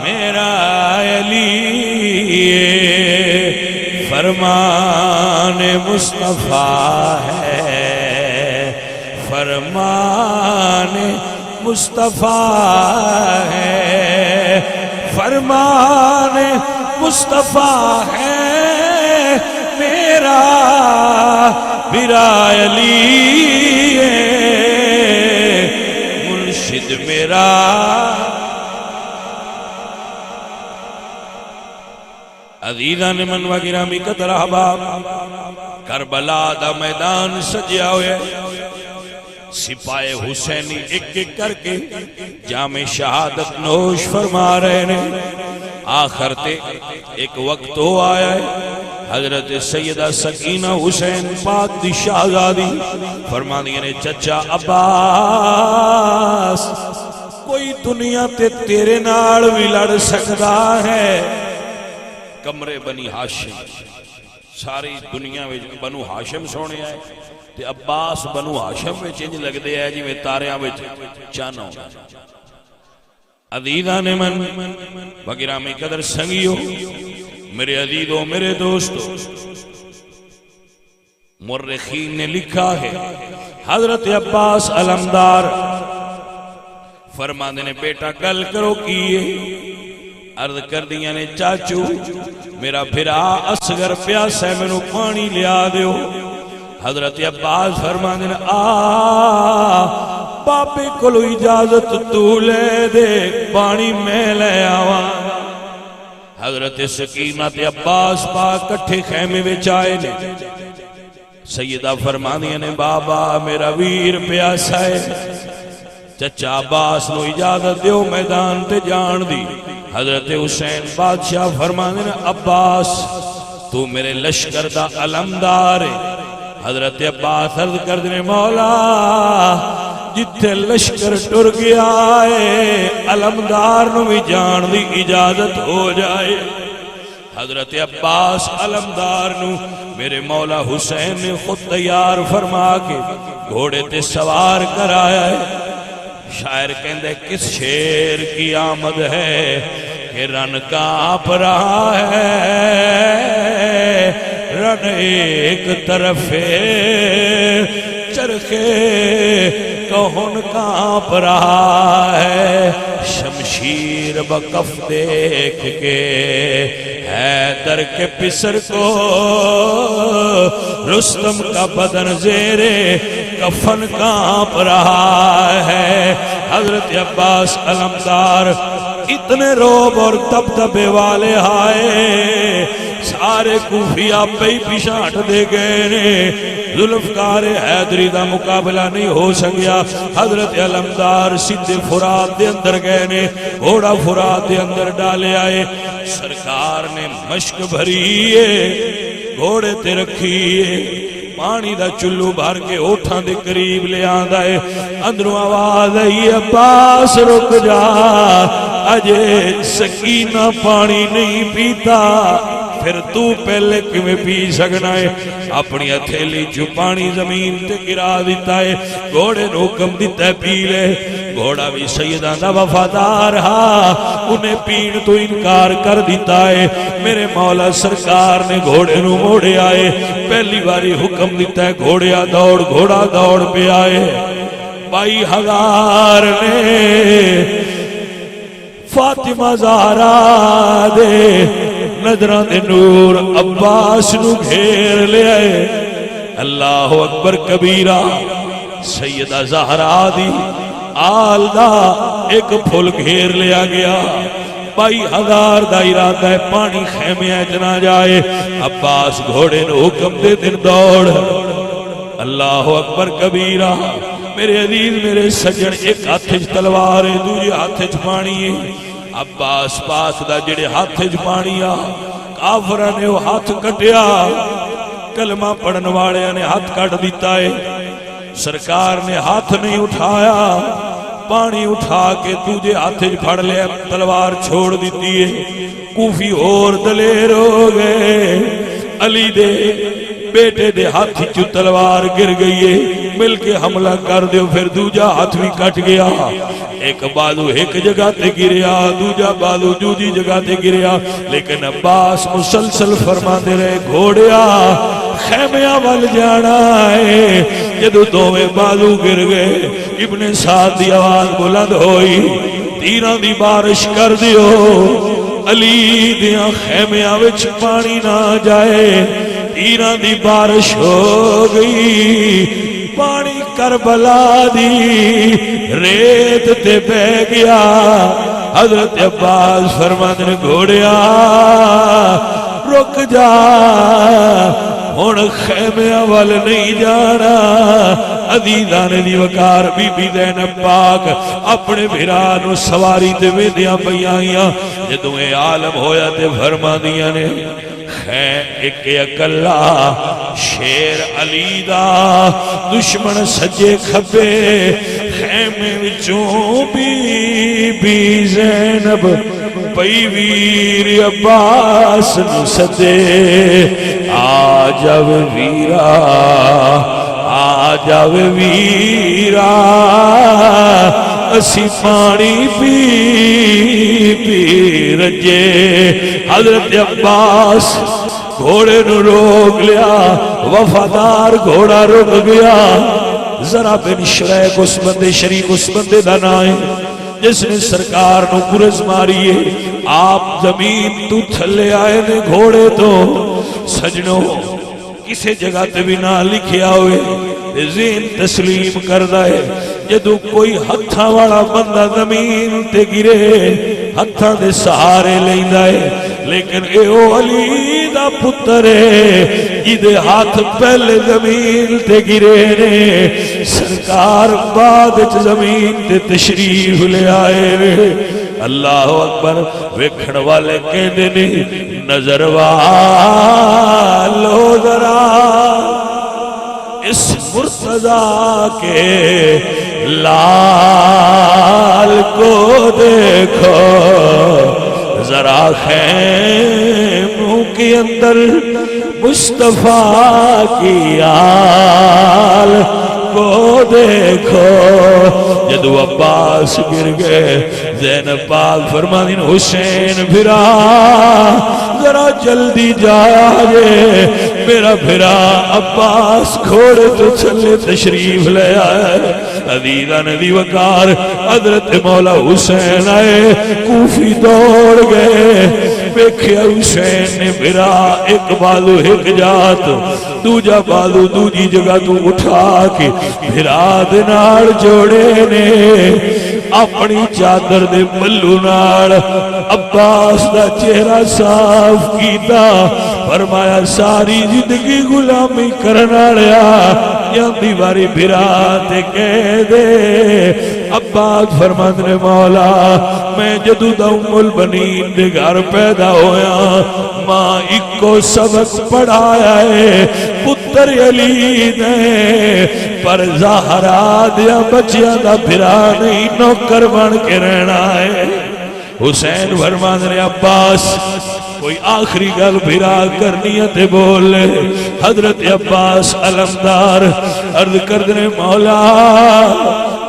میرا علی فرمان مصطفیٰ ہے، فرمان مصطفیٰ ہے، فرمان مصطفیٰ ہے میرا میرا علی مرشد میرا۔ عزیزان من و گرامی قدر احباب، کربلا دا میدان سجیا ہوئے، سپاہی حسینی ایک ایک کر کے جام شہادت نوش فرما رہے نے۔ آخر تے ایک وقت ہو آیا ہے، حضرت سیدہ سکینہ حسین پاک دی شہزادی فرما دیا نے چچا عباس کوئی دنیا تے تیرے نال بھی لڑ سکتا ہے، کمرے بنی ہاشم ساری دنیا میں بنو ہاشم سونے آئے تے عباس بنو ہاشم میں چنج لگ دے ہے جی میں تاریاں میں چانا ہوں۔ عزیزان من وگرامی قدر سنگیو، میرے عزیزوں میرے دوستوں، مورخین نے لکھا ہے حضرت عباس علمدار فرماندے نے بیٹا گل کرو کیے، عرض کر دیا نے چاچو میرا بھرا اصغر پیاسا ہے مینوں پانی لیا دیو۔ حضرت عباس فرماندے نے بابے کولو اجازت تو لے دے پانی میں لے آواں۔ حضرت سکینہ تے عباس پاک کٹھے خیمے وچ آئے نے، سیدہ فرماندیاں نے بابا میرا ویر پیاسا ہے، چچا عباس نو اجازت دیو میدان تے جان دی۔ حضرت حسین بادشاہ فرماندے نے عباس تو میرے لشکر دا علمدار ہے۔ حضرت عباس عرض کر دینے مولا جتھے لشکر ٹر گیا ہے علمدار نو بھی جان دی اجازت ہو جائے۔ حضرت عباس علمدار نو میرے مولا حسین نے خود تیار فرما کے گھوڑے تے سوار کرایا ہے۔ شاعر کہندے کس شیر کی آمد ہے کہ رن کانپ رہا ہے، رن ایک طرف چرخے کون کانپ رہا ہے، شمشیر بکف دیکھ کے حیدر کے پسر کو رستم کا بدن زیرے کفن کانپ رہا ہے۔ حضرت عباس علمدار اتنے روب اور دبدبے والے آئے، سارے کوفیہ پہ ہی پیشانٹ دے گئے نے، ذوالفقار حیدری دا مقابلہ نہیں ہو سکیا۔ حضرت علمدار سدھے فرات دے اندر گئے نے، گھوڑا فرات دے اندر ڈالے آئے، سرکار نے مشک بھریے گھوڑے تے رکھیے، پانی دا چلو بھر کے اوٹھاں دے قریب لے آندا ہے، اندروں آواز آئی عباس رک جا، اجے سکینہ پانی نہیں پیتا، پھر تو پہلے کیویں پی سکنا ہے؟ اپنی ہتھیلی جو پانی زمین تے گرا دیتا ہے، گھوڑے نو حکم دیتا ہے پی لے، گھوڑا بھی سیدہ دا وفادار ہا، انہیں پین تو انکار کر دیتا ہے۔ میرے مولا سرکار نے گھوڑے نو موڑے آئے، پہلی باری حکم دیتا ہے گھوڑیا دوڑ، گھوڑا دوڑ پہ آئے۔ 22,000 نے فاطمہ زہرا دے نظراں دے نور عباس نو گھیر لے آئے۔ اللہ اکبر کبیرہ، سیدہ زہرا دی آل دا ایک پھول گھیر لیا گیا۔ 22,000 دا ارادہ ہے پانی خیمے نہ جائے۔ عباس گھوڑے نو حکم دے دن دوڑ۔ اللہ اکبر کبیرہ، میرے عزیز میرے سجن، ایک ہاتھ تلوار ہے، دوجے ہاتھ پانی ہے۔ عباس پاک دا جڑے ہاتھ پانی آ، کافرہ نے وہ ہاتھ کٹیا، کلمہ پڑھن والے نے ہاتھ کٹ دیتا ہے۔ سرکار نے ہاتھ نہیں اٹھایا، پانی اٹھا کے دوجے ہاتھ پھڑ لیا، تلوار چھوڑ دیتی ہے۔ کوفی اور دلیر ہو گئے، علی دے بیٹے دے ہاتھ چو تلوار گر گئی ہے، مل کے حملہ کر دیو، پھر دوجا ہاتھ بھی کٹ گیا۔ ایک بالو ایک جگہ تے گریا، دوجا بالو دوجی جگہ تے گریا، لیکن عباس مسلسل فرما دے رہے گھوڑیا خیمیاں وال جانا ہے۔ جدو دوویں بالو گر گئے، ابن سعد دی آواز بلند ہوئی، تیراں دی بارش کر دیو، علی دیاں خیمیاں وچ پانی نہ جائے۔ تیراں دی بارش ہو گئی، پانی کربلا دی ریت تے بہ گیا۔ حضرت عباس فرماندے نے گھوڑیا رک جا، ہن خیمیاں وال نہیں جانا۔ عزیزان دی وقار بی بی زینب پاک اپنے بھرا نو سواری تے ویندیاں پیاں، جدوں اے عالم ہویا تے فرماندیاں نے ایک اکلا شیر علی دا دشمن سجے کھبے، خیمے وچوں بی بی زینب پئی ویر عباس نو سدے، آ جاو ویرا آ جاو ویرا، اسی پانی پی پی رجے۔ حضرت عباس گھوڑے نو روک لیا، وفادار گھوڑا رک گیا۔ ذرا بن شریک اس بندے، شریک اس بندے دا نائے جس نے سرکار نو گرز ماری ہے۔ آپ زمین تو تھلے آئے نے گھوڑے تو، سجنوں کسے جگہ تے بھی نہ لکھیا ہوئے، ذہن تسلیم کردہ ہے۔ جدو کوئی ہتھاں والا بندہ زمین تے گرے، ہتھاں دے سہارے لیندہ ہے، لیکن اے او علی دا پتر ہے جدے ہاتھ پہلے زمین تے گرے نے، سرکار بعد زمین تے تشریف لے آئے۔ اللہ اکبر، ویکھن والے کہندے نے نظر والو ذرا اس مرتضیٰ کے لال کو دیکھو، ذرا خیموں کے اندر مصطفیٰ کی آل کو دیکھو۔ جدو عباس گر گئے، زینب پاک فرمانین حسین بھرا ذرا جلدی جایا جے، میرا بھرا عباس کھوڑے تو چلے تشریف لے آئے۔ عزیزان دی وقار حضرت مولا حسین آئے، کوفی دوڑ گئے، بیکھیا حسین نے بھرا ایک بالو ایک جات، دوجا بالو دوجی جگہ تو اٹھا کے بھرا دنار جوڑے نے، اپنی چادر دے ملو نار عباس دا چہرہ صاف کیتا، فرمایا ساری زندگی غلامی کرنا لیا، یا دیواری بھرا تے کہہ دے۔ عباس فرماندے مولا میں جدو دا ام البنین دے گھر پیدا ہویا، ماں اکو سبق پڑھایا ہے پتر علی نے، پر زہرا دیا بچیاں دا بھرا نہیں نوکر بن کے رہنا ہے۔ حسین فرماندے عباس کوئی آخری گل بھرا کرنی ہے بول لے۔ حضرت عباس علمدار عرض کردنے مولا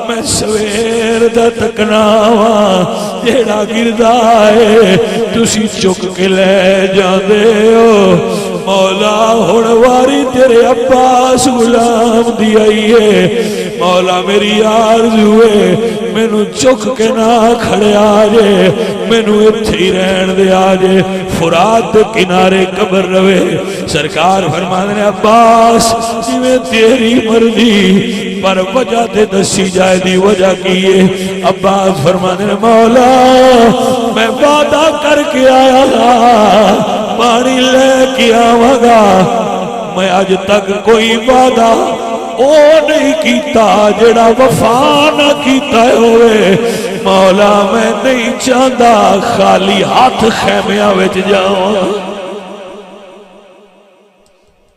میں سویر دا تکنا وا جیڑا گردا ہے تسی چک کے لے جاندے ہو مولا ہن واری تیرے عباس غلام دی آئی ہے مولا میری آرزو ہے مینوں چک کے نہ کھڑیا جے مینوں ایتھے ہی رہن دے آجے فرات دے کنارے قبر رہے سرکار فرماندے نے عباس جویں تیری مرضی پر وجہ تے دسی جائے دی وجہ کی ہے عباس فرماندے نے مولا میں وعدہ کر کے آیا پانی لے کے آواں گا میں اج تک کوئی وعدہ او نہیں کیتا جڑا وفا نہ کیتا ہوئے مولا میں نہیں چاہتا خالی ہاتھ خیمیاں وچ جاواں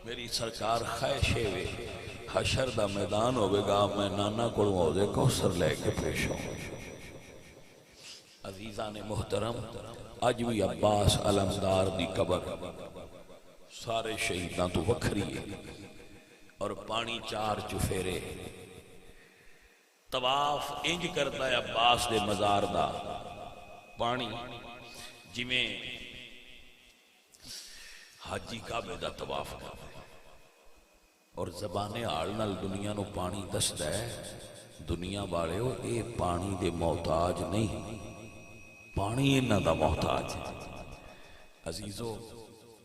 میری سرکار خواہش ہے حشر دا میدان ہوئے گا میں نانا کو عہدے کوثر لے کے پیش ہوں عزیزان محترم اج بھی عباس علمدار دی قبر سارے شہیداں تو وکھری ہے اور پانی چار چفیرے طواف انج کرتا ہے عباس دے مزار دا پانی جویں حاجی کعبے دا طواف کرتا ہے اور زبانے آل نال دنیا نو پانی دسدا ہے دنیا والے ہو اے پانی دے محتاج نہیں پانی انہاں دا محتاج ہے عزیزو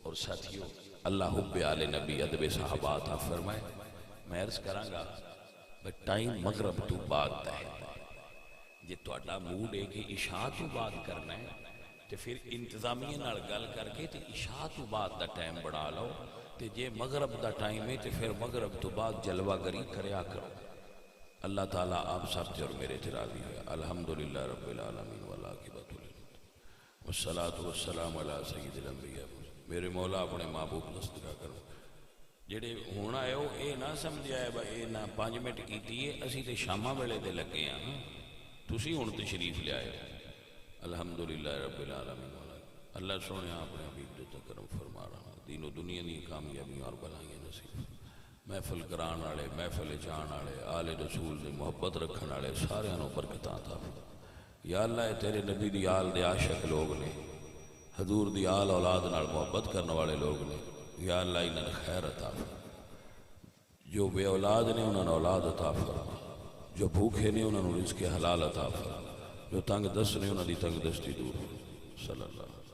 اور ساتھیو اللہ حب آل نبی ادب صحابہ عطا فرمائے میں عرض کراں گا ٹائم مغرب تو بعد دا ہے جے تہاڈا موڈ ہے کہ عشاء تو بعد کرنا ہے تے پھر انتظامیہ نال گل کر کے تے عشاء تو بعد دا ٹائم بڑھا لو تے جے مغرب دا ٹائم ہے تے پھر مغرب تو بعد جلوہ گری کریا کرو اللہ تعالیٰ آپ سب سے اور میرے تے راضی ہے الحمدللہ رب العالمین والعاقبۃ للمتقین والصلاۃ والسلام علی سید الانبیاء میرے مولا اپنے محبوب دستگاہ کرو جڑے ہونا ہے وہ اے نہ سمجھا ہے بھائی اے نہ 5 منٹ کیتی ہے اسی تے شامہ ویلے دے لگے ہیں تسی ہن تشریف لے آئے الحمدللہ رب العالمین اللہ سونے اپنے حبیب دے کرم فرما رہا دین و دنیا دی کامیابیاں اور بھلائیاں نصیب محفل کران والے محفل جان والے آل رسول دے محبت رکھن والے سارے نو برکتاں عطا یا اللہ تیرے نبی دی آل دے عاشق لوگ نے حضور دی آل اولاد نال محبت کرنے والے لوگ نے یا اللہ انہاں خیر عطا فرما جو بے اولاد نے انہاں نے اولاد عطا فرما جو بھوکے نے انہاں نے رزق حلال عطا فرما جو تنگ دست نے انہاں دی تنگ دستی دور صلی اللہ علیہ وسلم